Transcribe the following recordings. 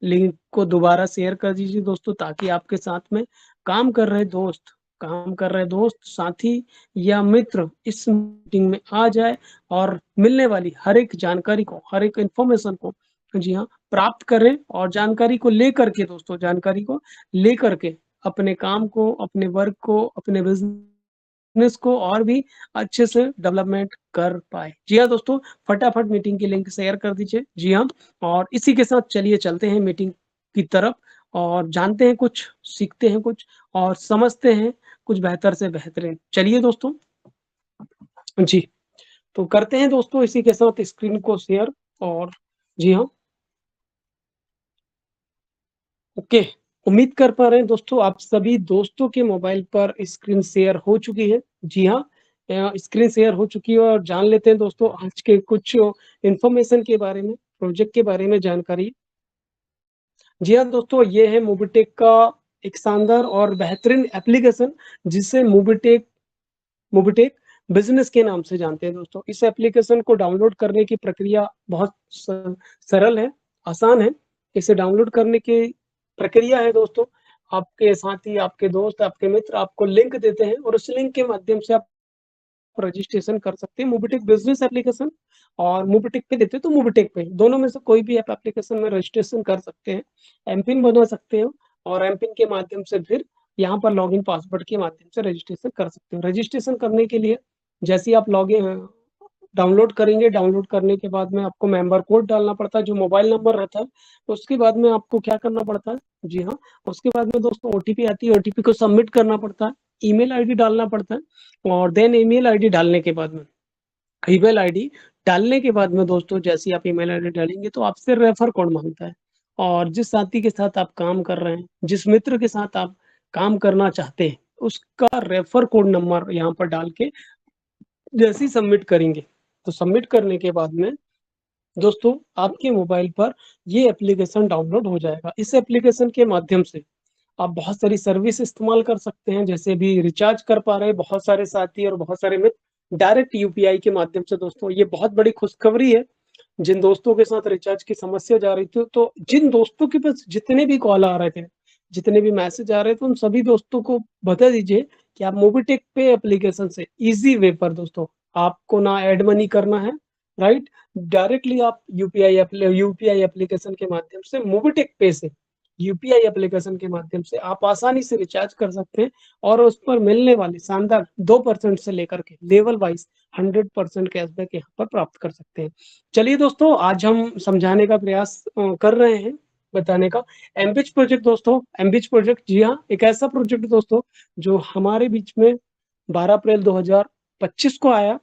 Link को दोबारा share कर दीजिए दोस्तों, ताकि आपके साथ में काम कर रहे दोस्त काम कर रहे दोस्त, साथी या मित्र इस मीटिंग में आ जाए और मिलने वाली हर एक जानकारी को, हर एक इन्फॉर्मेशन को, जी हाँ, प्राप्त करें और जानकारी को लेकर के दोस्तों, जानकारी को लेकर के अपने काम को, अपने वर्क को, अपने बिज़नेस को और भी अच्छे से डेवलपमेंट कर पाएँ। जी हाँ दोस्तों, फटाफट मीटिंग की लिंक शेयर कर दीजिए। जी हाँ, और इसी के साथ चलिए चलते हैं मीटिंग की तरफ और जानते हैं कुछ, सीखते हैं कुछ और समझते हैं कुछ बेहतर से बेहतरीन। चलिए दोस्तों, जी, तो करते हैं दोस्तों इसी के साथ स्क्रीन को शेयर और जी हाँ, ओके। उम्मीद कर पा रहे हैं दोस्तों आप सभी दोस्तों के मोबाइल पर स्क्रीन शेयर हो चुकी है। जी हाँ, स्क्रीन शेयर हो चुकी है और जान लेते हैं दोस्तों आज के कुछ इन्फॉर्मेशन के बारे में, प्रोजेक्ट के बारे में जानकारी। जी हाँ दोस्तों, ये है मोबिटेक का एक शानदार और बेहतरीन एप्लीकेशन जिसे मोबिटेक मोबिटेक बिज़नेस के नाम से जानते हैं दोस्तों। इस एप्लीकेशन को डाउनलोड करने की प्रक्रिया बहुत सरल है, आसान है। इसे डाउनलोड करने की प्रक्रिया है दोस्तों, आपके साथी, आपके दोस्त, आपके मित्र आपको लिंक देते हैं और उस लिंक के माध्यम से आप रजिस्ट्रेशन कर सकते हैं। मोबिटेक बिज़नेस एप्लीकेशन और मोबिटेक पे देते हैं तो मोबिटेक पे, दोनों में से कोई भी आप एप्लीकेशन में रजिस्ट्रेशन कर सकते हैं। एमपिन बना सकते हो और एमपिन के माध्यम से फिर यहाँ पर लॉगिन पासवर्ड के माध्यम से रजिस्ट्रेशन कर सकते हो। रजिस्ट्रेशन करने के लिए जैसे ही आप लॉगिन डाउनलोड करेंगे, डाउनलोड करने के बाद में आपको मेंबर कोड डालना पड़ता है, जो मोबाइल नंबर रहता है। उसके बाद में आपको क्या करना पड़ता है? जी हाँ, उसके बाद में दोस्तों ओटीपी आती है, ओटीपी को सबमिट करना पड़ता है, ईमेल आईडी डालना पड़ता है और देन ईमेल आईडी डालने के बाद में ईमेल आईडी डालने के बाद में दोस्तों जैसे ही आप ईमेल आईडी डालेंगे तो आपसे रेफर कोड माँगता है और जिस साथी के साथ आप काम कर रहे हैं, जिस मित्र के साथ आप काम करना चाहते हैं, उसका रेफर कोड नंबर यहाँ पर डाल के जैसे ही सबमिट करेंगे, तो सबमिट करने के बाद में दोस्तों आपके मोबाइल पर ये एप्लीकेशन डाउनलोड हो जाएगा। इस एप्लीकेशन के माध्यम से आप बहुत सारी सर्विस इस्तेमाल कर सकते हैं, जैसे भी रिचार्ज कर पा रहे हैं बहुत सारे साथी और बहुत सारे मित्र डायरेक्ट यूपीआई के माध्यम से। दोस्तों ये बहुत बड़ी खुशखबरी है, जिन दोस्तों के साथ रिचार्ज की समस्या जा रही थी, तो जिन दोस्तों के पास जितने भी कॉल आ रहे थे, जितने भी मैसेज आ रहे थे, उन सभी दोस्तों को बता दीजिए कि आप मोबिटेक पे एप्लीकेशन से ईज़ी वे पर दोस्तों आपको ना ऐड मनी करना है, राइट? डायरेक्टली आप यूपीआई एप्लीकेशन के माध्यम से मोबिटेक पे से यूपीआई एप्लीकेशन के माध्यम से आप आसानी से रिचार्ज कर सकते हैं और उस पर मिलने वाली शानदार 2% से लेकर के लेवल वाइज 100% कैशबैक यहाँ पर प्राप्त कर सकते हैं। चलिए दोस्तों, आज हम समझाने का प्रयास कर रहे हैं, बताने का। एमबिच प्रोजेक्ट दोस्तों, एमबिच प्रोजेक्ट, जी हाँ, एक ऐसा प्रोजेक्ट दोस्तों जो हमारे बीच में 12 अप्रैल 2025 को आया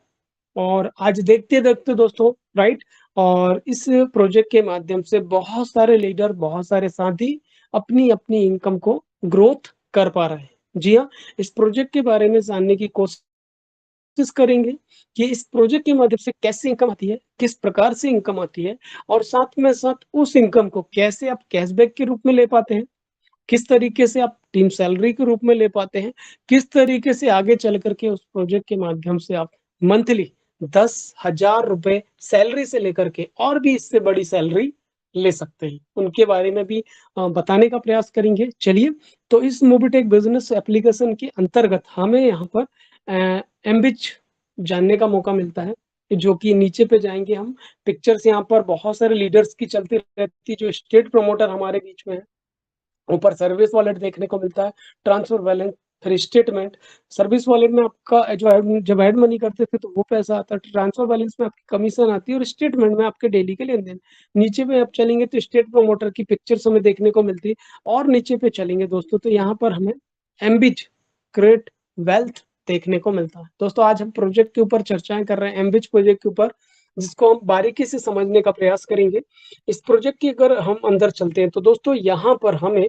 और आज देखते-देखते दोस्तों, राइट, और इस प्रोजेक्ट के माध्यम से बहुत सारे लीडर, बहुत सारे साथी अपनी-अपनी इनकम को ग्रोथ कर पा रहे हैं। जी हाँ, इस प्रोजेक्ट के बारे में जानने की कोशिश करेंगे कि इस प्रोजेक्ट के माध्यम से कैसे इनकम आती है, किस प्रकार से इनकम आती है और साथ में साथ उस इनकम को कैसे आप कैशबैक के रूप में ले पाते हैं, किस तरीके से आप टीम सैलरी के रूप में ले पाते हैं, किस तरीके से आगे चल कर के उस प्रोजेक्ट के माध्यम से आप मंथली 10,000 रुपए सैलरी से लेकर के और भी इससे बड़ी सैलरी ले सकते हैं। उनके बारे में भी बताने का प्रयास करेंगे। चलिए, तो इस मोबिटेक बिज़नेस एप्लीकेशन के अंतर्गत हमें यहाँ पर एमबिच जानने का मौका मिलता है, जो कि नीचे पे जाएँगे हम, पिक्चर्स यहाँ पर बहुत सारे लीडर्स की चलती रहती है, जो स्टेट प्रमोटर हमारे बीच में है। ऊपर सर्विस वॉलेट देखने को मिलता है, ट्रांसफर बैलेंस, फिर स्टेटमेंट। सर्विस वॉलेट में आपका जो है जब ऐड मनी करते थे तो वो पैसा आता है, ट्रांसफर बैलेंस में आपकी कमीशन आती है और स्टेटमेंट में आपके डेली के लेन-देन। नीचे पे आप चलेंगे तो स्टेट प्रमोटर की पिक्चर्स हमें देखने को मिलती है और नीचे पे चलेंगे दोस्तों तो यहाँ पर हमें एमबिच क्रिएट वेल्थ देखने को मिलता है। दोस्तों आज हम प्रोजेक्ट के ऊपर चर्चाएँ कर रहे हैं, एमबिच प्रोजेक्ट के ऊपर, जिसको हम बारीकी से समझने का प्रयास करेंगे। इस प्रोजेक्ट के अगर हम अंदर चलते हैं तो दोस्तों यहाँ पर हमें,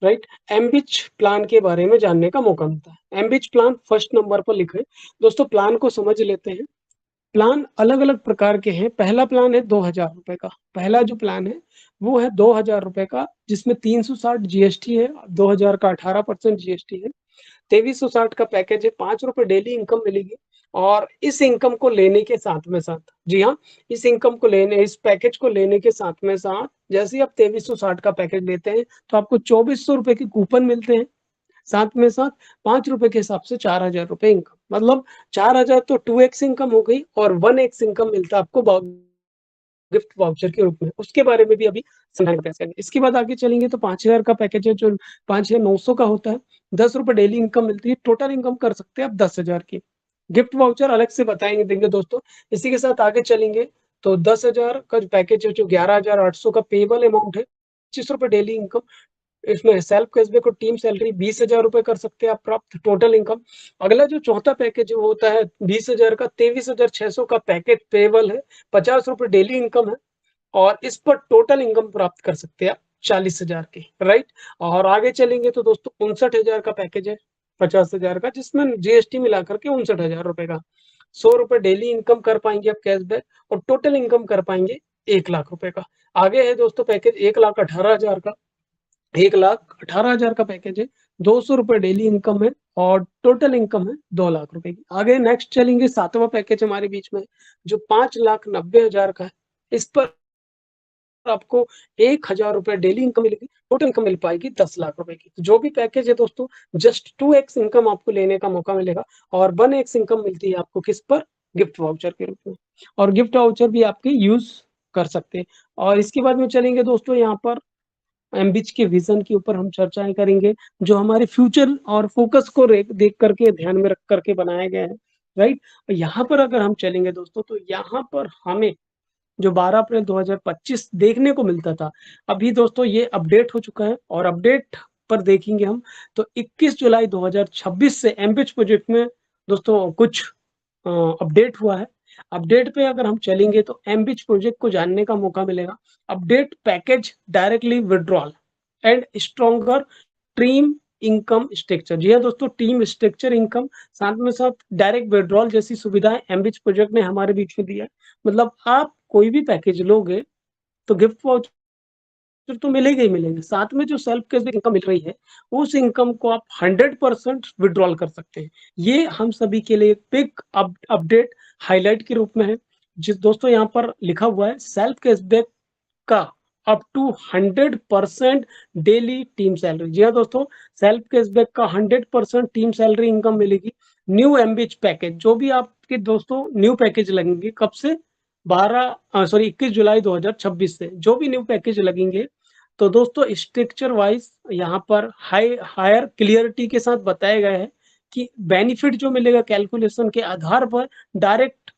राइट, एमबिच प्लान के बारे में जानने का मौका मिलता है। एमबिच प्लान फर्स्ट नंबर पर लिखा है। दोस्तों प्लान को समझ लेते हैं। प्लान अलग-अलग प्रकार के हैं। पहला प्लान है 2,000 रुपए का। पहला जो प्लान है वो है 2,000 रुपए का, जिसमें 360 जीएसटी है, 2,000 का 18% जीएसटी है। 2360 का पैकेज है, ₹5 डेली इनकम मिलेगी और इस इनकम को लेने के साथ में साथ, जी हाँ, इस पैकेज को लेने के साथ में साथ, जैसे ही आप 2360 का पैकेज लेते हैं, तो आपको ₹2400 के कूपन मिलते हैं। साथ में साथ ₹5 के हिसाब से ₹4000 इनकम, मतलब 4000 तो 2x इनकम हो गई और 1x इनकम मिलता है आपको गिफ्ट वाउचर के रूप में। उसके बारे में भी अभी समझाने का प्रयास करेंगे। इसके बाद आगे चलेंगे तो 5000 का पैकेज है जो 5900 का होता है। ₹10 डेली इनकम मिलती है, टोटल इनकम कर सकते हैं आप 10,000 की। गिफ्ट वाउचर अलग से बताएँगे देंगे दोस्तों। इसी के साथ आगे चलेंगे तो 10,000 का जो पैकेज है जो 11,800 का पेएबल अमाउंट है, ₹25 डेली इनकम, इसमें सेल्फ कैशबैक और टीम सैलरी ₹20,000 कर सकते हैं आप प्राप्त टोटल इनकम। अगला जो चौथा पैकेज है वो होता है 20,000 का, 23,600 का पैकेज पेएबल है, ₹50 डेली इनकम है और इस पर टोटल इनकम प्राप्त कर सकते हैं आप 40,000 की, राइट? और आगे चलेंगे तो दोस्तों 59,000 का पैकेज है 50,000 का, जिसमें जीएसटी मिलाकर के ₹59,000 का। ₹100 डेली इनकम कर पाएँगे आप कैशबैक और टोटल इनकम कर पाएँगे ₹1,00,000 का। आगे है दोस्तों पैकेज 1,18,000 का। 1,18,000 का पैकेज है, ₹200 डेली इनकम है और टोटल इनकम है ₹2,00,000 की। आगे नेक्स्ट चलेंगे 7वाँ पैकेज हमारे बीच में, जो 5,90,000 का है। इस पर आपको ₹1,000 डेली इनकम मिलेगी, टोटल इनकम मिल पाएगी ₹10,00,000 की। तो जो भी पैकेज है दोस्तों, जस्ट 2x इनकम आपको लेने का मौका मिलेगा और 1x इनकम मिलती है आपको किस पर? गिफ्ट वाउचर के रूप में। और गिफ्ट वाउचर भी आपके यूज़ कर सकते हैं। और इसके बाद में चलेंगे दोस्तों यहाँ पर एमबीच के विज़न के ऊपर हम चर्चाएँ करेंगे, जो हमारे फ्यूचर और फ़ोकस को रे देख कर के ध्यान में रख कर के बनाए गए हैं, राइट? यहाँ पर अगर हम चलेंगे दोस्तों, तो यहाँ पर हमें जो 12 अप्रैल 2025 देखने को मिलता था, अभी दोस्तों ये अपडेट हो चुका है और अपडेट पर देखेंगे हम, तो 21 जुलाई 2026 से एमबीच प्रोजेक्ट में दोस्तों कुछ अ, अपडेट हुआ है। अपडेट पे अगर हम चलेंगे तो एमबीच प्रोजेक्ट को जानने का मौका मिलेगा। Update package directly withdrawal and stronger team income structure. जी हाँ दोस्तों, टीम स्ट्रक्चर इनकम साथ में साथ डायरेक्ट विथड्रॉल जैसी सुविधाएँ एमबीच प्रोजेक्ट ने हमारे बीच में दिया है। मतलब आप कोई भी पैकेज लोगे तो गिफ्ट वाउचर तो मिलेंगे ही मिलेंगे। साथ में जो सेल्फ कैशबैक इनकम मिल रही है, उस इनकम को आप 100% विथड्रॉल कर सकते हैं। ये हम सभी के लिए एक बिग अपडेट हाइलाइट के रूप में है। जिस दोस्तों यहाँ पर लिखा हुआ है सेल्फ कैशबैक का up to 100% daily team salary. जी हाँ दोस्तों, सेल्फ कैशबैक का 100% टीम सैलरी इनकम मिलेगी। न्यू एमबीच पैकेज जो भी आपके दोस्तों न्यू पैकेज लगेंगे कब से 21 जुलाई 2026 से जो भी न्यू पैकेज लगेंगे, तो दोस्तों स्ट्रक्चर वाइज यहाँ पर हायर क्लियरिटी के साथ बताया गया है कि बेनिफिट जो मिलेगा कैलकुलेशन के आधार पर direct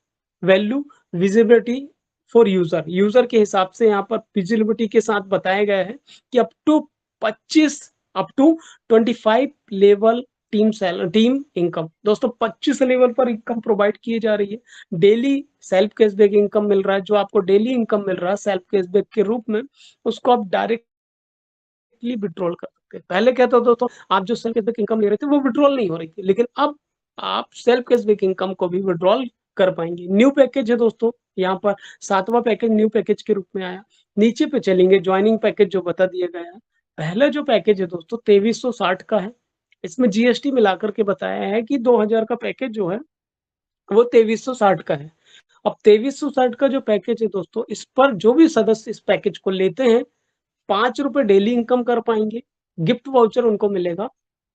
value visibility for user के हिसाब से यहाँ पर विजिबिलिटी के साथ बताया गया है कि up to 25 level team income. दोस्तों 25 लेवल पर इनकम प्रोवाइड की जा रही है। डेली सेल्फ कैशबैक इनकम मिल रहा है, जो आपको डेली इनकम मिल रहा है सेल्फ कैशबैक के रूप में, उसको आप डायरेक्टली विड्रॉल कर सकते हैं। पहले क्या था दोस्तों, आप जो सेल्फ कैशबैक इनकम ले रहे थे वो विड्रॉल नहीं हो रही थी, लेकिन अब आप सेल्फ कैशबैक इनकम को भी विड्रॉल कर पाएंगे। न्यू पैकेज है दोस्तों, यहाँ पर 7वां पैकेज न्यू पैकेज के रूप में आया। नीचे पे चलेंगे ज्वाइनिंग पैकेज जो बता दिया गया है। पहला जो पैकेज है दोस्तों 2360 का है। इसमें जीएसटी मिलाकर के बताया है कि 2000 का पैकेज जो है वो 2360 का है। अब 2360 का जो पैकेज है दोस्तों, इस पर जो भी सदस्य इस पैकेज को लेते हैं, ₹5 डेली इनकम कर पाएँगे। गिफ्ट वाउचर उनको मिलेगा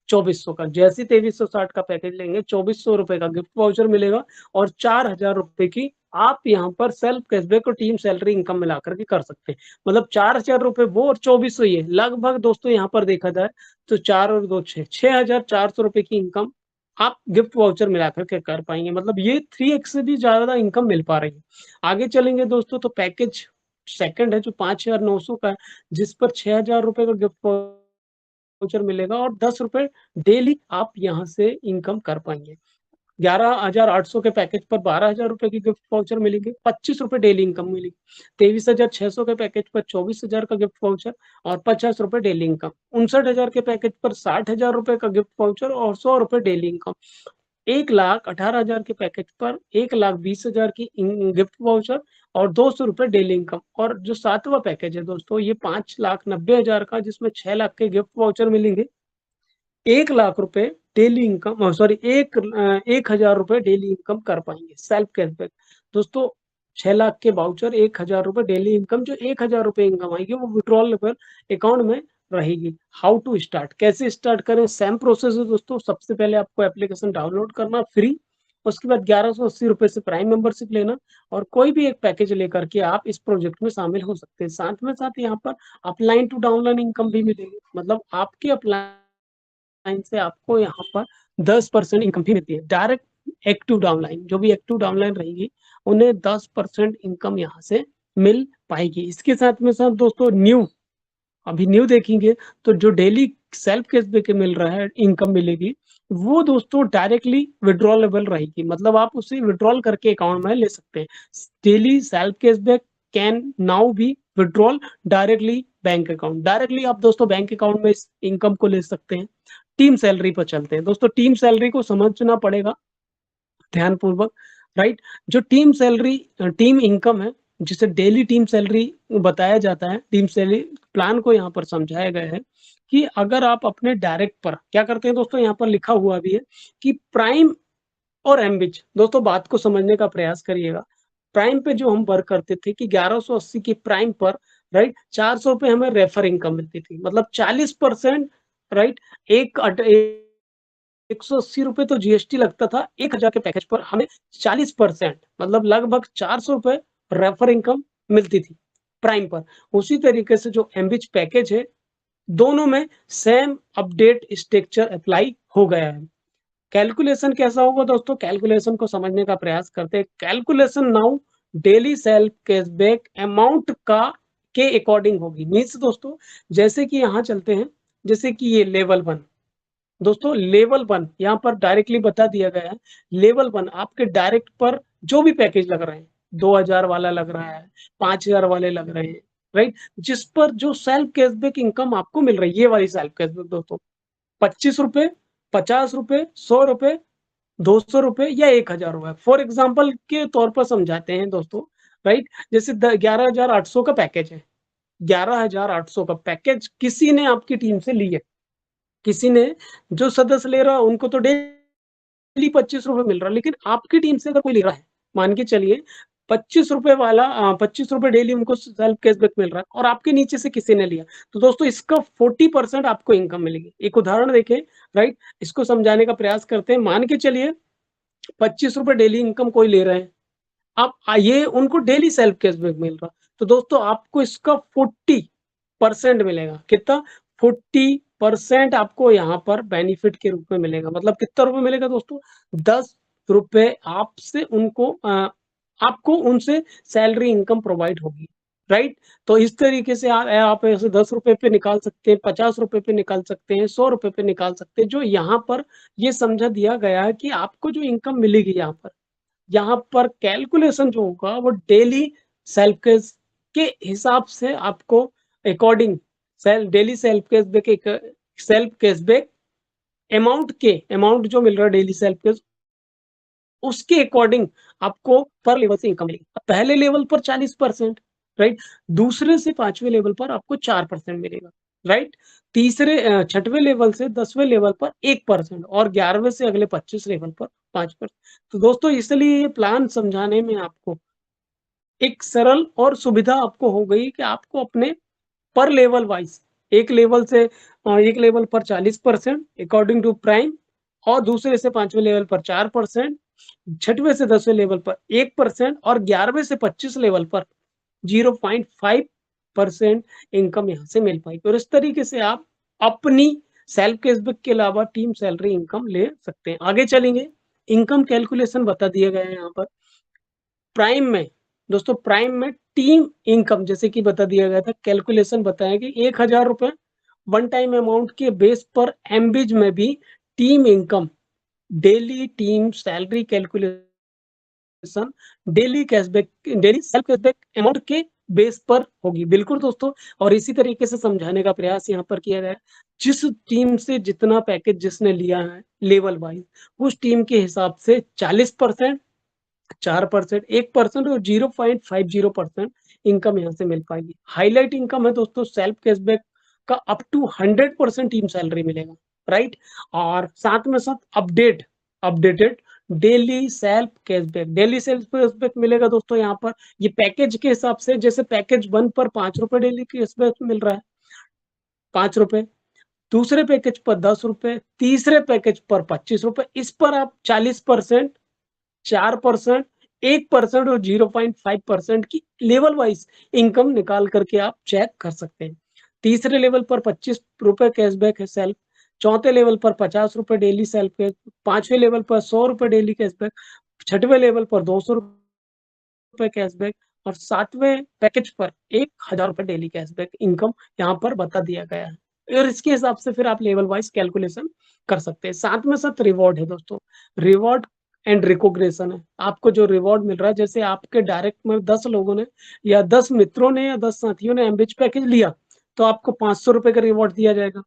2400 का। जैसे ही 2360 का पैकेज लेंगे, ₹2400 का गिफ्ट वाउचर मिलेगा और ₹4000 की आप यहाँ पर सेल्फ कैशबैक और टीम सैलरी इनकम मिलाकर के कर सकते हैं। मतलब ₹4000 वो और 2400 ये, लगभग दोस्तों यहाँ पर देखा जाए तो 4 और 2 6, ₹6400 की इनकम आप गिफ्ट वाउचर मिलाकर के कर पाएँगे। मतलब ये 3x से भी ज़्यादा इनकम मिल पा रही है। आगे चलेंगे दोस्तों तो पैकेज सेकंड है जो 5900 का है, जिस पर ₹6000 का गिफ्ट वाउचर मिलेगा और ₹10 डेली आप यहाँ से इनकम कर पाएँगे। 11,800 के पैकेज पर ₹12,000 की गिफ्ट वाउचर मिलेंगे, ₹25 डेली इनकम मिलेगी। 23,600 के पैकेज पर 24,000 का गिफ्ट वाउचर और ₹50 डेली इनकम। 59,000 के पैकेज पर ₹60,000 का गिफ्ट वाउचर और ₹100 डेली इनकम। 1,18,000 के पैकेज पर 1,20,000 की गिफ्ट वाउचर और ₹200 डेली इनकम। और जो 7वां पैकेज है दोस्तों, ये 5,90,000 का, जिसमें 6 लाख के गिफ्ट वाउचर मिलेंगे, ₹1,00,000 डेली इनकम, सॉरी 1,000 रुपए डेली इनकम कर पाएंगे सेल्फ कैशबैक। दोस्तों 6 लाख के वाउचर, 1,000 रुपए डेली इनकम, जो 1,000 रुपए इनकम आएगी वो विड्रॉलेबल अकाउंट में रहेगी। हाउ टू स्टार्ट, कैसे स्टार्ट करें? सेम प्रोसेस है दोस्तों। सबसे पहले आपको एप्लीकेशन डाउनलोड करना फ्री, उसके बाद 1180 रुपए से प्राइम मेंबरशिप लेना और कोई भी एक पैकेज लेकर के आप इस प्रोजेक्ट में शामिल हो सकते हैं। साथ में साथ यहाँ पर अपलाइन टू डाउनलाइन इनकम भी मिलेगी, मतलब आपके अपलाइन से आपको यहाँ पर 10% इनकम भी मिलती है। डायरेक्ट एक्टिव डाउनलाइन, जो भी एक्टिव डाउनलाइन रहेगी उन्हें 10% इनकम यहाँ से मिल पाएगी। इसके साथ में साथ दोस्तों अभी न्यू देखेंगे तो जो डेली सेल्फ कैशबैक मिल रहा है, इनकम मिलेगी, वो दोस्तों डायरेक्टली विड्रॉलेबल रहेगी, मतलब आप उसे विड्रॉल करके अकाउंट में ले सकते हैं। Daily self cashback can now be withdrawal directly bank account. Directly आप दोस्तों बैंक अकाउंट में इस इनकम को ले सकते हैं। टीम सैलरी पर चलते हैं दोस्तों। टीम सैलरी को समझना पड़ेगा ध्यानपूर्वक, राइट। जो टीम इनकम है, जिसे डेली टीम सैलरी बताया जाता है, टीम सैलरी प्लान को यहाँ पर समझाया गया है कि अगर आप अपने डायरेक्ट पर क्या करते हैं दोस्तों, यहाँ पर लिखा हुआ भी है कि प्राइम और एमबिच। दोस्तों बात को समझने का प्रयास करिएगा। प्राइम पे जो हम वर्क करते थे कि 1180 की प्राइम पर, राइट, 400 रुपए हमें रेफर इनकम मिलती थी, मतलब 40%, राइट। एक 180 रुपए तो जीएसटी लगता था, 1,000 के पैकेज पर हमें 40%, मतलब लगभग 400 रुपए रेफर इनकम मिलती थी प्राइम पर। उसी तरीके से जो एमबिच पैकेज है, दोनों में सेम अपडेट स्ट्रक्चर अप्लाई हो गया है। कैलकुलेशन कैसा होगा दोस्तों, कैलकुलेशन को समझने का प्रयास करते हैं। Calculation now daily self cashback amount का के अकॉर्डिंग होगी। मीन्स दोस्तों जैसे कि यहाँ चलते हैं, जैसे कि ये लेवल 1, दोस्तों लेवल 1 यहाँ पर डायरेक्टली बता दिया गया है। लेवल 1 आपके डायरेक्ट पर जो भी पैकेज लग रहे हैं, 2,000 वाला लग रहा है, 5,000 वाले लग रहे हैं, राइट, जिस पर जो सेल्फ कैशबैक इनकम आपको मिल रही है, ये वाली सेल्फ कैशबैक दोस्तों 25 रुपए, 50 रुपए, 100 रुपए, 200 रुपए या 1,000 रुपए, फॉर एग्जाम्पल के तौर पर समझाते हैं दोस्तों, राइट। जैसे 11,800 का पैकेज है, 11,800 का पैकेज किसी ने आपकी टीम से ली है, किसी ने, जो सदस्य ले रहा है उनको तो डेली 25 रुपए मिल रहा है, लेकिन आपकी टीम से अगर कोई ले रहा है, मान के चलिए 25 रुपए वाला, 25 रुपए डेली उनको सेल्फ कैशबैक मिल रहा है और आपके नीचे से किसी ने लिया, तो दोस्तों इसका 40% आपको इनकम मिलेगी। एक उदाहरण देखें, राइट, इसको समझाने का प्रयास करते हैं। मान के चलिए 25 रुपए डेली इनकम कोई ले रहे हैं, अब ये उनको डेली सेल्फ कैशबैक मिल रहा, तो दोस्तों आपको इसका 40% मिलेगा। कितना? 40% आपको यहाँ पर बेनिफिट के रूप में मिलेगा। मतलब कितना रुपए मिलेगा दोस्तों? 10 रुपए आपसे उनको आपको उनसे सैलरी इनकम प्रोवाइड होगी, राइट। तो इस तरीके से आप ऐसे 10 रुपए पे निकाल सकते हैं, 50 रुपए पे निकाल सकते हैं, 100 रुपए पे निकाल सकते हैं। जो यहाँ पर ये समझा दिया गया है कि आपको जो इनकम मिलेगी यहाँ पर कैलकुलेशन जो होगा वो डेली सेल्फ कैश के हिसाब से आपको according daily self cashback amount जो मिल रहा है डेली सेल्फ कैश, उसके अकॉर्डिंग आपको पर लेवल से इनकम मिलेगी। पहले लेवल पर 40%, राइट, दूसरे से 5वें लेवल पर आपको 4% मिलेगा, राइट, तीसरे 6वें लेवल से 10वें लेवल पर 1% और 11वें से अगले 25 लेवल पर 5%। तो दोस्तों इसलिए ये प्लान समझाने में आपको एक सरल और सुविधा आपको हो गई कि आपको अपने पर लेवल वाइज एक लेवल पर 40% अकॉर्डिंग टू प्राइम और दूसरे से 5वें लेवल पर 4%, 6वें से 10वें लेवल पर 1% और 11वें से 25 लेवल पर 0.5% इनकम यहाँ से मिल पाएगी। और इस तरीके से आप अपनी सेल्फ कैशबैक के अलावा टीम सैलरी इनकम ले सकते हैं। आगे चलेंगे, इनकम कैलकुलेशन बता दिया गया है यहाँ पर। प्राइम में दोस्तों, प्राइम में टीम इनकम जैसे कि बता दिया गया था, कैलकुलेशन बताया कि 1,000 रुपए वन टाइम अमाउंट के बेस पर एमबीज में भी team income daily team salary calculation daily self cashback amount के बेस पर होगी। बिल्कुल दोस्तों, और इसी तरीके से समझाने का प्रयास यहाँ पर किया गया है। जिस टीम से जितना पैकेज जिसने लिया है लेवल वाइज, उस टीम के हिसाब से 40%, 4%, 1% और 0.50% इनकम यहाँ से मिल पाएगी। हाईलाइट इनकम है दोस्तों, सेल्फ कैशबैक का अप टू 100% टीम सैलरी मिलेगा। राइट। और साथ में साथ updated daily self cashback, daily self cashback मिलेगा दोस्तों यहाँ पर। ये पैकेज के हिसाब से, जैसे पैकेज 1 पर 5 रुपए डेली कैशबैक मिल रहा है, 5 रुपए, दूसरे पैकेज पर 10 रुपए, तीसरे पैकेज पर 25 रुपए। इस पर आप 40%, 4%, 1% और 0.5% की लेवल वाइज इनकम निकाल करके आप चेक कर सकते हैं। तीसरे लेवल पर 25 रुपए कैशबैक है सेल्फ, चौथे लेवल पर 50 रुपए डेली सेल्फ कैश, पांचवें लेवल पर 100 रुपए डेली कैशबैक, छठवें लेवल पर 200 रुपए कैशबैक और सातवें पैकेज पर 1000 रुपए डेली कैशबैक इनकम यहाँ पर बता दिया गया है। और इसके हिसाब से फिर आप लेवल वाइज कैलकुलेशन कर सकते हैं। साथ में साथ रिवॉर्ड है दोस्तों, रिवॉर्ड एंड रिकॉग्निशन है। आपको जो रिवॉर्ड मिल रहा है, जैसे आपके डायरेक्ट में 10 लोगों ने या 10 मित्रों ने या 10 साथियों ने एमरिच पैकेज लिया, तो आपको 500 रुपए का रिवॉर्ड दिया जाएगा।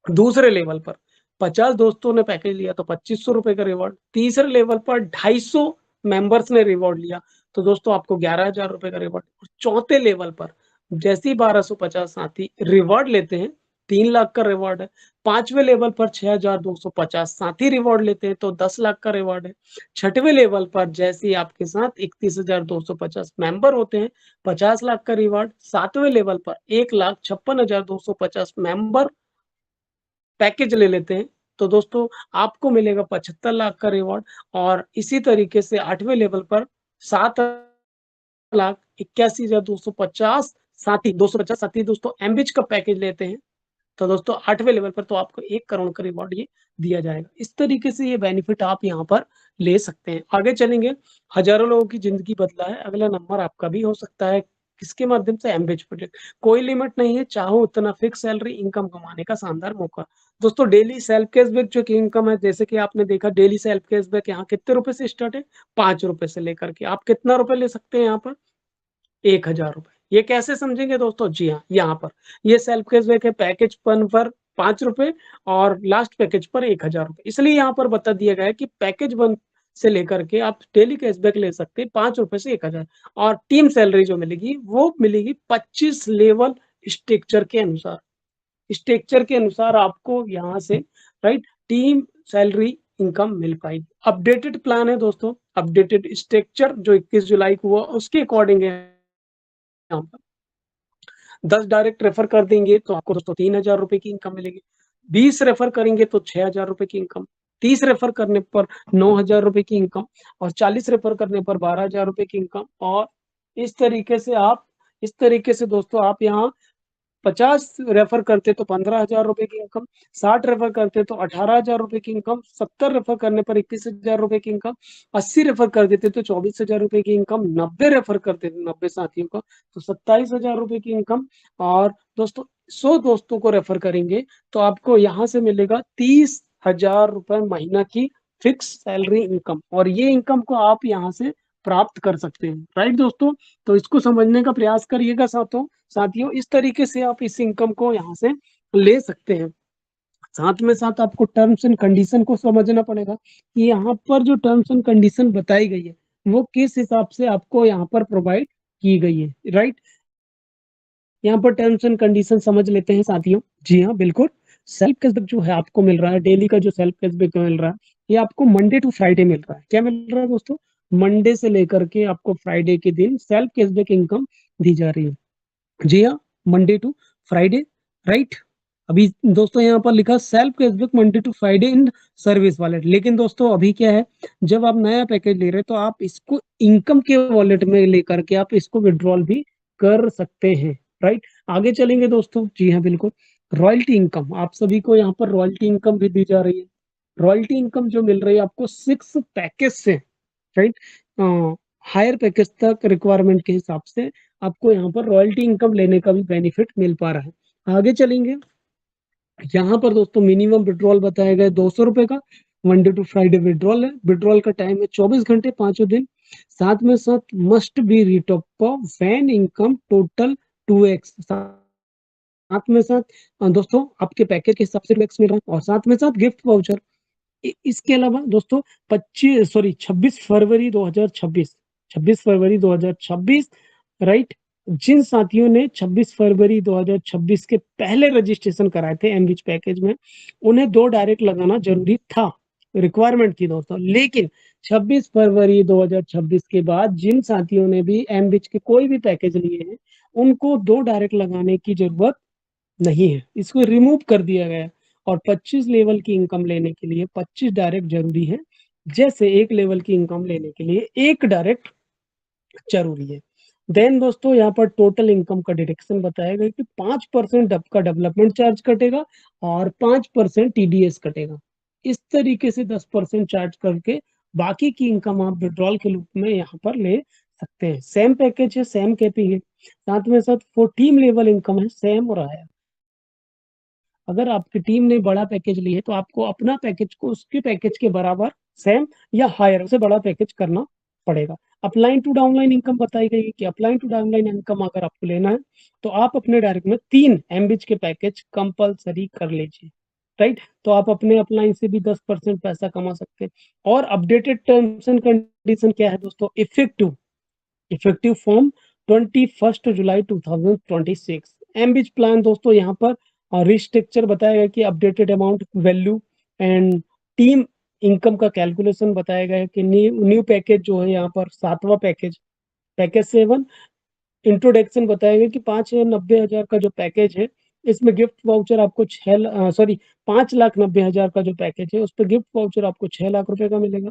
दूसरे लेवल पर 50 दोस्तों ने पैकेज लिया तो 2500 रुपए का रिवॉर्ड, तीसरे लेवल पर 250 मेंबर्स ने रिवॉर्ड लिया तो दोस्तों आपको 11,000 रुपए का रिवॉर्ड। चौथे लेवल पर जैसे ही 1250 साथी रिवॉर्ड लेते हैं, 3 लाख का रिवॉर्ड है। पांचवें लेवल पर 6250 साथी रिवॉर्ड लेते हैं तो 10 लाख का रिवॉर्ड है। छठवें लेवल पर जैसे ही आपके साथ 31,250 मेंबर होते हैं, 50 लाख का रिवॉर्ड। सातवें लेवल पर 1,56,250 मेंबर पैकेज ले लेते हैं तो दोस्तों आपको मिलेगा 75 लाख का रिवॉर्ड। और इसी तरीके से 8वें लेवल पर 7,81,250 साथी 250 साथी दोस्तों एमबिच का पैकेज लेते हैं तो दोस्तों 8वें लेवल पर तो आपको 1 करोड़ का रिवॉर्ड ये दिया जाएगा। इस तरीके से ये बेनिफिट आप यहाँ पर ले सकते हैं। आगे चलेंगे, हजारों लोगों की जिंदगी बदला है, अगला नंबर आपका भी हो सकता है। किसके माध्यम से? एमबिच प्रोजेक्ट। कोई लिमिट नहीं है, चाहो उतना फिक्स सैलरी इनकम कमाने का शानदार मौका। दोस्तों डेली सेल्फ कैशबैक जो कि इनकम है, जैसे कि आपने देखा डेली सेल्फ कैशबैक यहाँ कितने रुपए से स्टार्ट है? 5 रुपए से लेकर के आप कितना रुपए ले सकते हैं यहाँ पर? 1000 रुपए। ये कैसे समझेंगे दोस्तों? जी हाँ, यहाँ पर ये सेल्फ कैशबैक है, पैकेज 1 पर 5 रुपए और लास्ट पैकेज पर 1000 रुपए। इसलिए यहाँ पर बता दिया गया है कि पैकेज 1 से लेकर के आप डेली कैशबैक ले सकते हैं 5 रुपए से 1000। और टीम सैलरी जो मिलेगी वो मिलेगी 25 लेवल स्ट्रक्चर के अनुसार। स्ट्रक्चर के अनुसार आपको यहाँ से राइट टीम सैलरी इनकम मिल पाएगी। अपडेटेड प्लान है दोस्तों, अपडेटेड स्ट्रक्चर जो 21 जुलाई को हुआ उसके अकॉर्डिंग है। यहाँ पर 10 डायरेक्ट रेफर कर देंगे तो आपको दोस्तों 3,000 रुपए की इनकम मिलेगी। 20 रेफर करेंगे तो 6,000 रुपए की इनकम। 30 रेफर करने पर 9,000 रुपए की इनकम और 40 रेफर करने पर 12,000 रुपए की इनकम। और इस तरीके से दोस्तों आप यहाँ 50 रेफर करते तो 15,000 रुपए की इनकम, 60 रेफर करते तो 18,000 रुपए की इनकम, 70 रेफर करने पर 21,000 रुपए की इनकम, 80 रेफर कर देते तो 24,000 रुपए की इनकम, 90 रेफर करते थे 90 साथियों का तो 27,000 रुपए की इनकम। और दोस्तों 100 दोस्तों को रेफर करेंगे तो आपको यहाँ से मिलेगा 30,000 रुपए महीना की फिक्स सैलरी इनकम। और ये इनकम को आप यहाँ से प्राप्त कर सकते हैं, राइट दोस्तों। तो इसको समझने का प्रयास करिएगा साथियों, इस तरीके से आप इस इनकम को यहाँ से ले सकते हैं। साथ में साथ आपको टर्म्स एंड कंडीशन को समझना पड़ेगा कि यहाँ पर जो टर्म्स एंड कंडीशन बताई गई है वो किस हिसाब से आपको यहाँ पर प्रोवाइड की गई है, राइट। यहाँ पर टर्म्स एंड कंडीशन समझ लेते हैं साथियों। जी हाँ बिल्कुल, सेल्फ कैशबैक जो है आपको मिल रहा है, डेली का जो सेल्फ कैशबैक मिल रहा है ये आपको मंडे टू फ्राइडे मिल रहा है। क्या मिल रहा है दोस्तों? मंडे से लेकर के आपको फ्राइडे के दिन सेल्फ कैशबैक इनकम दी जा रही है। जी हाँ, मंडे टू फ्राइडे, राइट। अभी दोस्तों यहाँ पर लिखा self cashback Monday to Friday in service wallet. लेकिन दोस्तों अभी क्या है, जब आप नया पैकेज ले रहे हैं तो आप इसको इनकम के वॉलेट में लेकर के आप इसको विड्रॉल भी कर सकते हैं, राइट। आगे चलेंगे दोस्तों। जी हाँ बिल्कुल, रॉयल्टी इनकम आप सभी को यहाँ पर रॉयल्टी इनकम भी दी जा रही है। रॉयल्टी इनकम जो मिल रही है आपको 6 पैकेज से, राइट, हायर पैकेज तक रिक्वायरमेंट के हिसाब से आपको यहाँ पर रॉयल्टी इनकम लेने का भी बेनिफिट मिल पा रहा है। आगे चलेंगे, यहाँ पर दोस्तों मिनिमम विड्रॉल बताया गया 200 रुपए का। मंडे टू फ्राइडे विड्रॉल है, विड्रॉल का टाइम है 24 घंटे 5 दिन। साथ में साथ मस्ट बी रिटॉप वैन इनकम टोटल 2x। साथ में साथ दोस्तों आपके पैकेज के हिसाब से 2x मिल रहा है और साथ में साथ गिफ्ट वाउचर। इसके अलावा दोस्तों 26 फरवरी 2026, 26 फरवरी 2026, राइट, जिन साथियों ने 26 फरवरी 2026 के पहले रजिस्ट्रेशन कराए थे एमबीच पैकेज में, उन्हें 2 डायरेक्ट लगाना ज़रूरी था, रिक्वायरमेंट थी दोस्तों। लेकिन 26 फरवरी 2026 के बाद जिन साथियों ने भी एमबीच के कोई भी पैकेज लिए हैं, उनको 2 डायरेक्ट लगाने की ज़रूरत नहीं है। इसको रिमूव कर दिया गया है और 25 लेवल की इनकम लेने के लिए 25 डायरेक्ट ज़रूरी है, जैसे 1 लेवल की इनकम लेने के लिए 1 डायरेक्ट ज़रूरी है। देन दोस्तों यहाँ पर टोटल इनकम का डिडक्शन बताया गया कि 5% आपका डेवलपमेंट चार्ज कटेगा और 5% टीडीएस कटेगा। इस तरीके से 10% चार्ज करके बाकी की इनकम आप विड्रॉल के रूप में यहाँ पर ले सकते हैं। सेम पैकेज है, सेम केपी है, साथ में साथ 14 लेवल इनकम है, सेम रहा है। अगर आपकी टीम ने बड़ा पैकेज लिया है तो आपको अपना पैकेज को उसके पैकेज के बराबर सेम या हायर से बड़ा पैकेज करना पड़ेगा। अपलाइन टू डाउनलाइन इनकम बताई गई है कि अपलाइन टू डाउनलाइन इनकम अगर आपको लेना है तो आप अपने डायरेक्ट में 3 एमबीच के पैकेज कंपलसरी कर लीजिए, राइट। तो आप अपने अपलाइन से भी 10% पैसा कमा सकते हैं। और अपडेटेड टर्म्स एंड कंडीशन क्या है दोस्तों? इफेक्टिव फॉर्म 21 जुलाई 2026। एमबीच प्लान दोस्तों यहाँ पर रिस्ट्रक्चर बताया गया कि updated amount value and team income का कैलकुलेशन बताया गया है कि न्यू पैकेज जो है यहाँ पर 7वां पैकेज 7 इंट्रोडक्शन बताया गया कि 5,90,000 का जो पैकेज है, इसमें गिफ्ट वाउचर आपको 5,90,000 का जो पैकेज है, उस पर गिफ्ट वाउचर आपको 6 लाख रुपए का मिलेगा।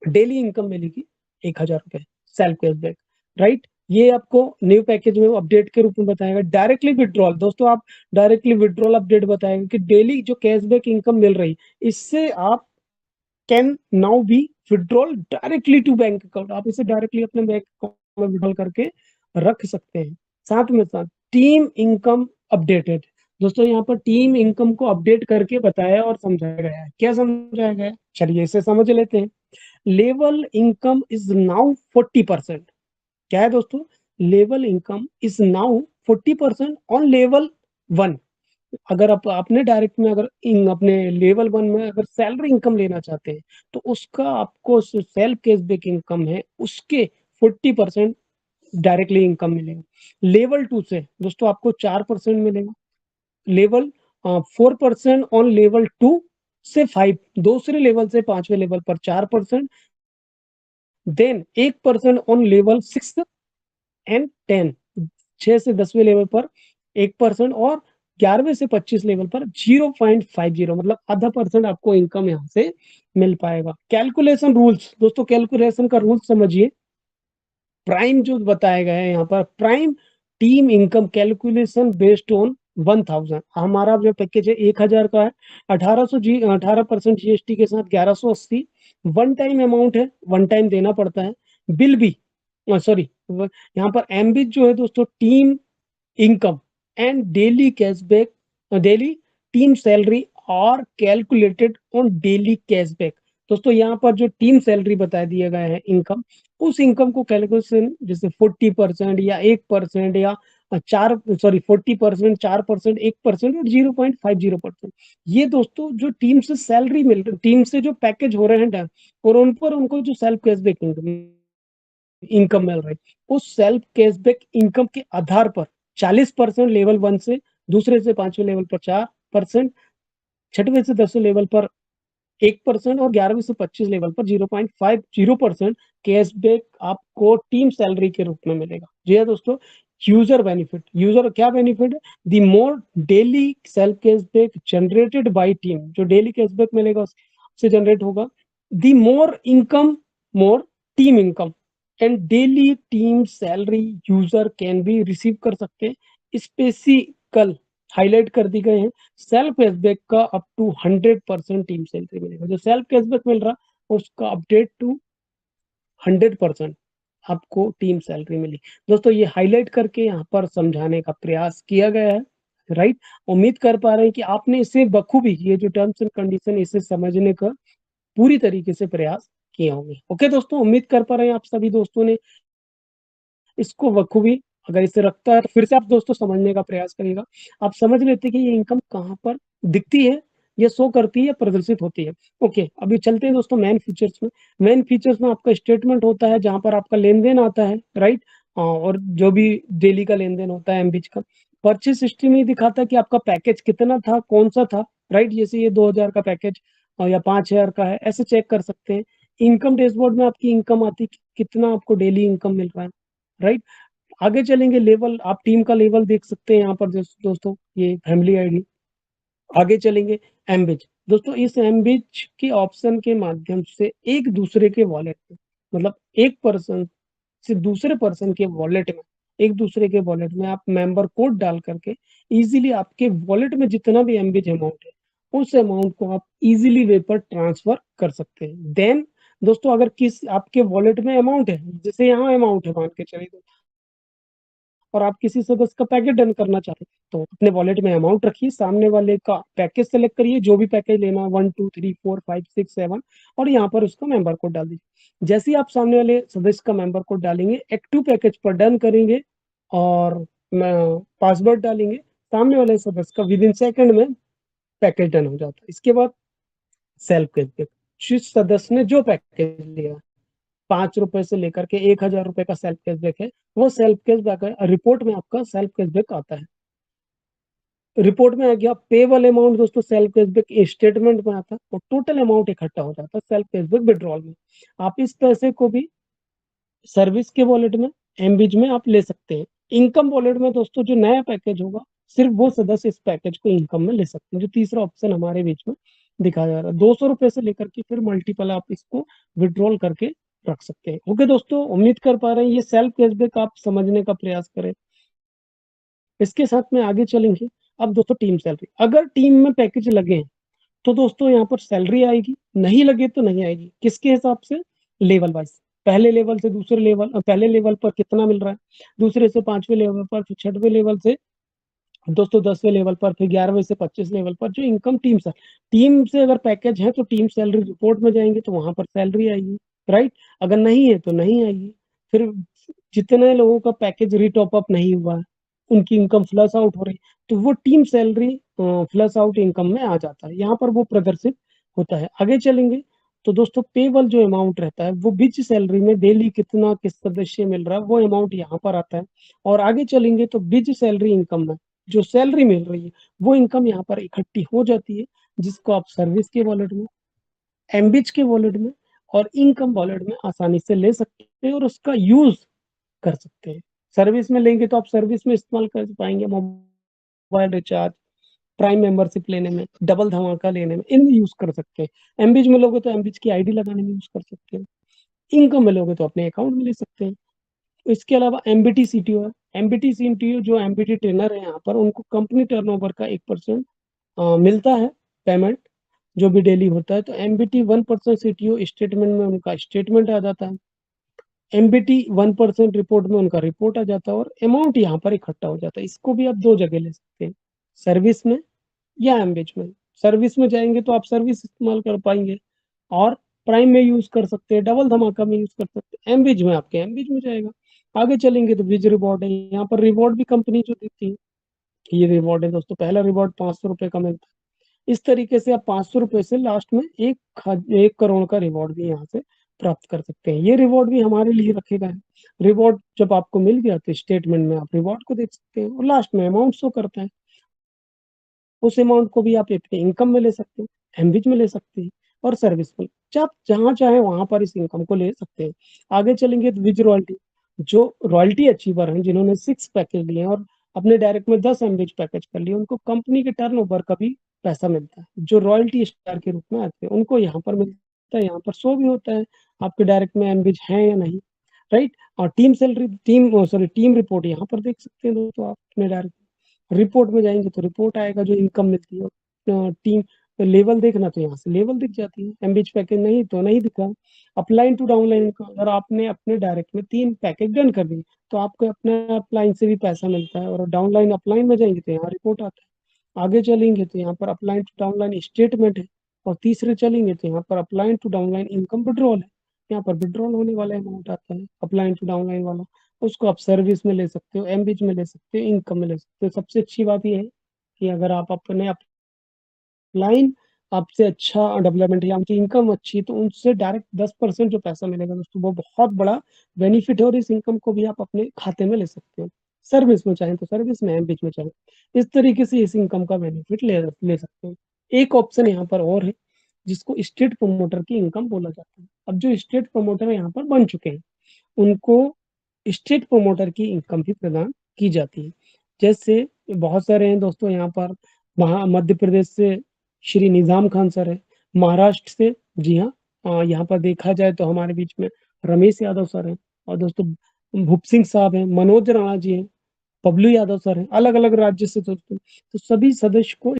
डेली इनकम मिलेगी 1,000 रुपए सेल्फ कैशबैक, राइट। ये आपको न्यू पैकेज में अपडेट के रूप में बताएगा। डायरेक्टली विड्रॉल दोस्तों, आप डायरेक्टली विड्रॉल अपडेट बताएगा कि डेली जो कैशबैक इनकम मिल रही, इससे आप can now be withdrawal directly to bank account. आप इसे डायरेक्टली अपने बैंक अकाउंट में विड्रॉल करके रख सकते हैं। साथ में साथ टीम इनकम अपडेटेड दोस्तों, यहाँ पर टीम इनकम को अपडेट करके बताया और समझाया गया है। क्या समझाया गया है? चलिए इसे समझ लेते हैं। Level income is now 40%। क्या है दोस्तों? Level income is now 40% on level 1। अगर आप अपने डायरेक्ट में अगर अपने लेवल 1 में अगर सैलरी इनकम लेना चाहते हैं तो उसका आपको सेल्फ कैशबैक इनकम है उसके 40% डायरेक्टली इनकम मिलेगा। लेवल 2 से दोस्तों आपको 4% मिलेगा। लेवल 4% ऑन लेवल 2 से 5, दूसरे लेवल से 5वें लेवल पर 4%। देन 1% ऑन लेवल 6 एंड 10, 6 से 10वें लेवल पर 1% और 11वें से 25 लेवल पर 0.50 मतलब आधा परसेंट आपको इनकम यहाँ से मिल पाएगा। कैलकुलेशन रूल्स दोस्तों, कैलकुलेशन का रूल समझिए। प्राइम जो बताया गया है यहाँ पर, prime team income calculation based on 1000। हमारा जो पैकेज है 1000 का है, 18% जीएसटी के साथ 1180 वन टाइम अमाउंट है, वन टाइम देना पड़ता है। बिल भी सॉरी, यहाँ पर एमबीच जो है दोस्तों team income and daily cashback, daily team salary और कैलकुलेटेड ऑन डेली कैशबैक। दोस्तों यहाँ पर जो टीम सैलरी बता दिया गया है इनकम, उस इनकम को कैलकुलेशन जैसे 40% या 1% या 40%, 4%, 1% और 0.50%। ये दोस्तों जो टीम से सैलरी मिल रही, टीम से जो पैकेज हो रहे हैं और उन पर उनको जो सेल्फ कैशबैक इनकम मिल रही, उस सेल्फ कैशबैक इनकम के आधार पर 40% लेवल 1 से, दूसरे से 5वें लेवल पर 4%, 6वें से 10वें लेवल पर 1% और 11वें से 25 लेवल पर 0.50% कैशबैक आपको टीम सैलरी के रूप में मिलेगा। जी हाँ दोस्तों, यूजर बेनिफिट, यूजर क्या बेनिफिट है? The more daily self cashback generated by team, जो डेली कैशबैक मिलेगा उससे जनरेट होगा। The more income, more team income and daily team salary user can be receive कर सकते हैं। स्पेसिकल हाईलाइट कर दी गए हैं सेल्फ कैशबैक का अप टू 100% टीम सैलरी मिलेगा। जो सेल्फ कैशबैक मिल रहा उसका अपडेट टू 100% आपको टीम सैलरी मिली। दोस्तों ये हाईलाइट करके यहाँ पर समझाने का प्रयास किया गया है, राइट। उम्मीद कर पा रहे हैं कि आपने इसे बखूबी, ये जो टर्म्स एंड कंडीशन, इसे समझने का पूरी तरीके से प्रयास किए होंगे। ओके दोस्तों, उम्मीद कर पा रहे हैं आप सभी दोस्तों ने इसको बखूबी अगर इसे रखता है तो फिर से आप दोस्तों समझने का प्रयास करिएगा। आप समझ लेते कि ये इनकम कहाँ पर दिखती है, ये शो करती है, प्रदर्शित होती है। ओके, अभी चलते हैं दोस्तों मेन फीचर्स में। मेन फीचर्स में आपका स्टेटमेंट होता है जहाँ पर आपका लेन-देन आता है, राइट। और जो भी डेली का लेन-देन होता है एमबीच का। परचेज़ हिस्ट्री में ये दिखाता है कि आपका पैकेज कितना था, कौन-सा था, राइट? जैसे ये 2000 का पैकेज या 5000 का है, ऐसे चेक कर सकते हैं। इनकम डैशबोर्ड में आपकी इनकम आती है कि कितना आपको डेली इनकम मिल रहा है, राइट? आगे चलेंगे लेवल, आप टीम का लेवल देख सकते हैं यहाँ पर दोस्तों, ये फैमिली आईडी। आगे चलेंगे एमबिच। दोस्तों इस एमबिच के ऑप्शन के माध्यम से एक दूसरे के वॉलेट में, मतलब एक पर्सन से दूसरे पर्सन के वॉलेट में, एक दूसरे के वॉलेट में आप मेंबर कोड डाल करके इजीली आपके वॉलेट में जितना भी एमबिच अमाउंट है, उस अमाउंट को आप इजीली वे पर ट्रांसफर कर सकते हैं। देन दोस्तों अगर किस आपके वॉलेट में अमाउंट है, जैसे यहाँ अमाउंट है मान के चलिए, और आप किसी सदस्य का पैकेज डन करना चाहते हैं, तो अपने वॉलेट में अमाउंट रखिए, सामने वाले का पैकेज सेलेक्ट करिए, जो भी पैकेज लेना है 1 2 3 4 5 6 7, और यहाँ पर उसका मेंबर कोड डाल दीजिए। जैसे ही आप सामने वाले सदस्य का मेंबर कोड डालेंगे, एक्टिव पैकेज पर डन करेंगे और पासवर्ड डालेंगे, सामने वाले सदस्य का विद इन सेकंड में पैकेज डन हो जाता है। इसके बाद सेल्फ कैशबैक, जिस सदस्य ने जो पैकेज लिया, 5 रुपए से लेकर के 1000 रुपए का सेल्फ कैशबैक है, वो सेल्फ कैशबैक है, रिपोर्ट में आपका सेल्फ कैशबैक आता है। रिपोर्ट में आ गया पेबल अमाउंट, दोस्तों सेल्फ कैशबैक स्टेटमेंट में आता है और टोटल अमाउंट इकट्ठा हो जाता है सेल्फ कैशबैक विड्रॉल में। आप इस पैसे को भी सर्विस के वॉलेट में, एमबीज में आप ले सकते हैं। इनकम वॉलेट में दोस्तों जो नया पैकेज होगा, सिर्फ वो सदस्य इस पैकेज को इनकम में ले सकते हैं। जो तीसरा ऑप्शन हमारे बीच में दिखाया जा रहा है, 200 रुपए से लेकर के फिर मल्टीपल आप इसको विड्रॉल करके रख सकते हैं। ओके दोस्तों, उम्मीद कर पा रहे हैं ये सेल्फ कैशबैक आप समझने का प्रयास करें। इसके साथ में आगे चलेंगे। अब दोस्तों टीम सैलरी, अगर टीम में पैकेज लगे हैं तो दोस्तों यहाँ पर सैलरी आएगी, नहीं लगे तो नहीं आएगी। किसके हिसाब से? Level wise. पहले लेवल से दूसरे लेवल, पहले लेवल पर कितना मिल रहा है, दूसरे से 5वें लेवल पर, फिर 6वें लेवल से दोस्तों 10वें लेवल पर, फिर 11वें से 25 लेवल पर जो इनकम टीम से अगर पैकेज है तो टीम सैलरी रिपोर्ट में जाएंगे तो वहां पर सैलरी आएगी, राइट? अगर नहीं है तो नहीं आएगी। फिर जितने लोगों का पैकेज रीटॉप अप नहीं हुआ है, उनकी इनकम फ्लश आउट हो रही, तो वो team salary flush out income में आ जाता है, यहाँ पर वो प्रदर्शित होता है। आगे चलेंगे तो दोस्तों पेबल जो अमाउंट रहता है वो बीच सैलरी में डेली कितना किस सदस्य मिल रहा है, वो अमाउंट यहाँ पर आता है। और आगे चलेंगे तो बीच सैलरी इनकम में जो सैलरी मिल रही है, वो इनकम यहाँ पर इकट्ठी हो जाती है, जिसको आप सर्विस के वॉलेट में, एमबिच के वॉलेट में और इनकम वॉलेट में आसानी से ले सकते हैं और उसका यूज कर सकते हैं। सर्विस में लेंगे तो आप सर्विस में इस्तेमाल कर पाएंगे, मोबाइल रिचार्ज, प्राइम मेंबरशिप लेने में, डबल धमाका लेने में, इनमें यूज कर सकते हैं। एमबीज में लोगे तो एमबीज की आईडी लगाने में यूज कर सकते हैं। इनकम में लोगे तो अपने अकाउंट में ले सकते हैं। इसके अलावा एमबीटी सीटीओ है। एमबीटी सीटीओ जो एमबीटी ट्रेनर है यहाँ पर, उनको कंपनी टर्नओवर का 1% मिलता है पेमेंट, जो भी डेली होता है। तो एमबीटी 1% सीटीओ स्टेटमेंट में उनका स्टेटमेंट आ जाता है, एमबीटी 1% रिपोर्ट में उनका रिपोर्ट आ जाता है, और अमाउंट यहाँ पर इकट्ठा हो जाता है। इसको भी आप दो जगह ले सकते हैं, सर्विस में या एमबीच में। सर्विस में जाएंगे तो आप सर्विस इस्तेमाल कर पाएंगे, और प्राइम में यूज कर सकते हैं, डबल धमाका में यूज कर सकते हैं, एमबीच में आपके एमबीच में जाएगा। आगे चलेंगे तो विज रिवॉर्ड है, यहाँ पर रिवॉर्ड भी कंपनी जो देती है, ये रिवॉर्ड है दोस्तों। पहला रिवॉर्ड 500 रुपए का मिलता है। इस तरीके से आप 500 रुपए से लास्ट में 1 करोड़ का रिवॉर्ड भी यहाँ से प्राप्त कर सकते हैं। ये रिवॉर्ड भी हमारे लिए रखेगा है। रिवॉर्ड जब आपको मिल गया तो स्टेटमेंट में आप रिवॉर्ड को देख सकते हैं, और लास्ट में अमाउंट शो करता है। उस अमाउंट को भी आप अपने इनकम में ले सकते हैं, एमबीच में ले सकते हैं, और सर्विस में, आप जहां चाहे वहां पर इस इनकम को ले सकते हैं। आगे चलेंगे तो विज रॉयल्टी, जो रॉयल्टी अचीवर हैं, जिन्होंने 6 पैकेज लिए और अपने डायरेक्ट में 10 एमबीच पैकेज कर लिए, उनको कंपनी के टर्नओवर का भी पैसा मिलता है, जो रॉयल्टी स्टार के रूप में आते हैं, उनको यहाँ पर मिलता है। यहाँ पर शो भी होता है आपके डायरेक्ट में एमबीच है या नहीं, राइट? और टीम सैलरी, टीम रिपोर्ट यहाँ पर देख सकते हैं दोस्तों। आप अपने डायरेक्ट रिपोर्ट में जाएंगे तो रिपोर्ट आएगा जो इनकम मिलती है। टीम लेवल देखना तो यहाँ से लेवल दिख जाती है, एमबीच पैकेज नहीं तो नहीं दिखा। अपलाइन टू डाउनलाइन का, अगर आपने अपने डायरेक्ट में 3 पैकेज डन कर दिए तो आपको अपने अपलाइन से भी पैसा मिलता है, और डाउनलाइन अपलाइन में जाएंगे तो यहाँ रिपोर्ट आता है। आगे चलेंगे तो यहाँ पर अपलाइन टू डाउनलाइन स्टेटमेंट है, और तीसरे चलेंगे तो यहाँ पर upline to downline income withdrawal है। यहाँ पर विड्रॉल होने वाला अमाउंट आता है अपलाइन टू डाउनलाइन वाला, उसको आप सर्विस में ले सकते हो, एमबीच में ले सकते हो, इनकम में ले सकते हो। सबसे अच्छी बात यह है कि अगर आप अपने अपलाइन आपसे अच्छा डेवलपमेंट है, उनकी इनकम अच्छी है, तो उनसे डायरेक्ट 10% जो पैसा मिलेगा दोस्तों, वो बहुत बड़ा बेनिफिट है और इस इनकम को भी आप अपने खाते में ले सकते हो। सर्विस में चाहें तो सर्विस में, एमबीच में चाहें। इस तरीके से इस इनकम का बेनिफिट ले ले सकते हो। एक ऑप्शन यहाँ पर और है, जिसको स्टेट प्रमोटर की इनकम बोला जाता है। अब जो स्टेट प्रमोटर यहाँ पर बन चुके हैं, उनको स्टेट प्रमोटर की इनकम भी प्रदान की जाती है। जैसे बहुत सारे हैं दोस्तों यहाँ पर, मध्य प्रदेश से श्री निज़ाम खान सर हैं, महाराष्ट्र से जी हाँ, यहाँ पर देखा जाए तो हमारे बीच में रमेश यादव सर हैं और दोस्तों भूप सिंह साहब हैं, मनोज राणा जी हैं, बबलू यादव सर हैं, अलग-अलग राज्य से दोस्तों। तो सभी सदस्य को